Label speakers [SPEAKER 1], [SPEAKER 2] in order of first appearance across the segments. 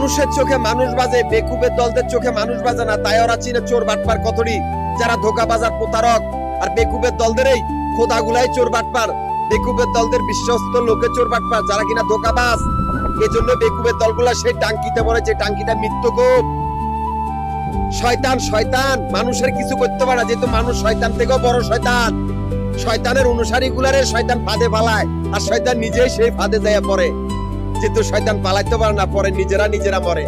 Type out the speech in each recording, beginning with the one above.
[SPEAKER 1] মানুষের চোখে মানুষ বাজে, বেকুবের দলদের চোখে মানুষ বাজে না, তাই ওরা চিনে চোর বাটপার কতটি, যারা ধোকাবাজার প্রতারক। আর বেকুবের দলদের এই খোদাগুলাই চোর বাটপার, বেকুবের দলদের বিশ্বস্ত লোকে চোর বাটপার, যারা কিনা ধোকাবাজ। এজন্য বেকুবের দলগুলা সেই টাঙ্কিতে বলে, যে টাঙ্কিটা মৃত্যুকূপ। শয়তান শয়তান মানুষের কিছু করতে পারে না, যেহেতু মানুষ শয়তান থেকেও বড় শয়তান। শয়তানের অনুসারী গুলারে শয়তান ফাঁদে পালায়, আর শয়তান নিজেই সেই ফাঁদে যায় পড়ে। যেহেতু শয়তান পালাইতে পারে না, পরে নিজেরা মরে।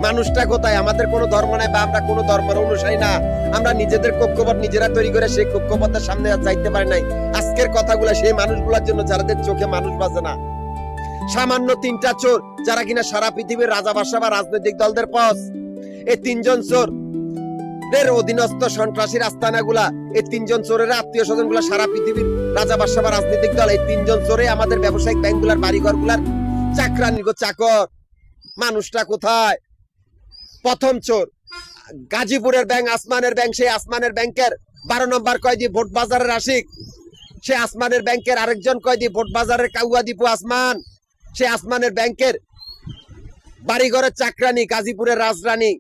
[SPEAKER 1] মানুষটা কোথায়? আমাদের কোনো ধর্ম নাই, বা আমরা কোনো ধর্মের অনুসারী না। আমরা নিজেদের কক্ষপথ নিজেরা তৈরি করে সেই কক্ষপথের সামনে যাইতে পারি নাই। আজকের কথাগুলা সেই মানুষগুলোর জন্য যাদের চোখে মানুষ বাজে না। সামান্য তিনটা চোর, যারা কিনা সারা পৃথিবীর রাজা বাদশা বা রাজনৈতিক দলদের পথ। এই তিনজন চোর এর অধীনস্থ সন্ত্রাসী আস্তানাগুলা, এই তিনজন চোরের আত্মীয় স্বজন গুলা সারা পৃথিবীর রাজা বাদশা বা রাজনৈতিক দল। এই তিনজন চোরে আমাদের ব্যবসায়িক ব্যাংকগুলার বাড়িঘর গুলার চাকরানি গো চাকর। মানুষটা কোথায়? প্রথম চোর গাজীপুরের ব্যাংক, আসমানের ব্যাংক। সেই আসমানের ব্যাংকের 12 নম্বর কয়েদি ভোট বাজারের আশিক। সে আসমানের ব্যাংকের আরেকজন কয়েদি ভোট বাজারের কাউয়া দীপু আসমান। সে আসমানের ব্যাংকের বাড়িঘরের চাকরানি, গাজীপুরের রাজরানী।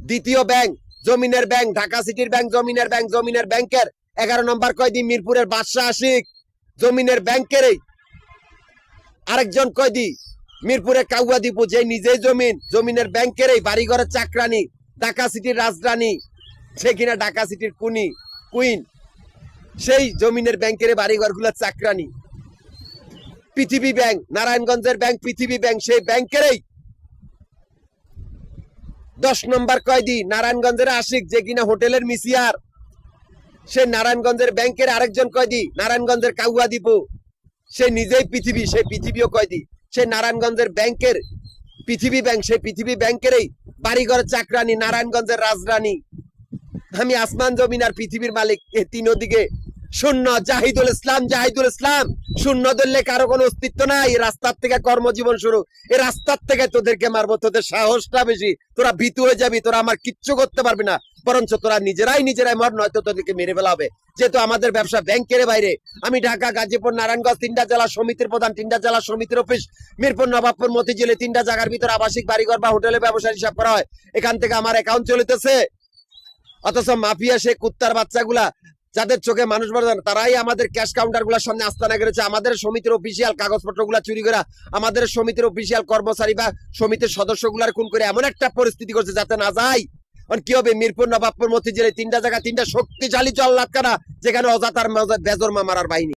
[SPEAKER 1] দ্বিতীয় ব্যাংক জমিনের ব্যাংক, ঢাকা সিটির ব্যাংক জমিনের ব্যাংক। জমিনের ব্যাংকের 11 নম্বর কয়েদি মিরপুরের বাদশা আশিক। জমিনের ব্যাংকের আরেকজন কয়েদি মিরপুরে কাউয়া দীপু, যে নিজেই জমিনের ব্যাংকের এই বাড়িঘরের চাকরানি, ঢাকা সিটির রাজরানী, সে কিনা ঢাকা সিটির কুইন। সেই জমিনের ব্যাংকের বাড়িঘর গুলার চাকরানি। পৃথিবী ব্যাংক, নারায়ণগঞ্জের ব্যাংক পৃথিবী ব্যাংক, সেই ব্যাংকের 10 নম্বর কয়েদি নারায়ণগঞ্জের আশিক, যে কিনা হোটেলের মিসিয়ার। সে নারায়ণগঞ্জের ব্যাংকের আরেকজন কয়েদি নারায়ণগঞ্জের কাউয়া দীপু, সে নিজেই পৃথিবী, সে পৃথিবীও কয়েদি। সে নারায়ণগঞ্জের ব্যাংকের পৃথিবী ব্যাংক, সেই পৃথিবী ব্যাংকের বাড়িঘরের চাকরানি, নারায়ণগঞ্জের রাজরানী। আমি আসমান জমিন আর পৃথিবীর মালিক। এই তিন দিকে শূন্য। জাহিদুল ইসলাম শূন্য ধরলে কারো কোনো অস্তিত্ব নাই। রাস্তার থেকে কর্মজীবন শুরু, এই রাস্তার থেকে তোদেরকে মারবো। তোদের সাহসটা বেশি, তোরা ভীতু হয়ে যাবি, তোরা আমার কিচ্ছু করতে পারবি না। বরঞ্চ তোরা নিজেরাই মর, নয়তো তোদেরকে মেরে ফেলা হবে। যেহেতু আমাদের ব্যবসা ব্যাংকের বাইরে। আমি ঢাকা, গাজীপুর, নারায়ণগঞ্জ 3টা জেলা সমিতির প্রধান, 3টা জেলা সমিতির অফিস, মিরপুর, নবাবপুর, মতিঝিলে 3টা জায়গার ভিতর আবাসিক বাড়িঘর বা হোটেলে ব্যবসা হিসাব করা হয়। এখান থেকে আমার অ্যাকাউন্ট চলিতেছে। অথচ মাফিয়া সে কুত্তার বাচ্চাগুলা, যাদের চোখে মানুষ বাজে না, তারাই আমাদের ক্যাশ কাউন্টার গুলার সামনে আস্তানা করেছে। আমাদের সমিতির অফিসিয়াল কাগজপত্র গুলা চুরি করে আমাদের সমিতির অফিসিয়াল কর্মচারী বা সমিতির সদস্য গুলার খুন করে এমন একটা পরিস্থিতি করছে যাতে না যায়। কি হবে? মিরপুর, নবাবপুর, মতিঝিলে 3টা জায়গা, 3টা শক্তিশালী জল্লাদখানা, যেখানে অজাতার বেজর মারার বাহিনী।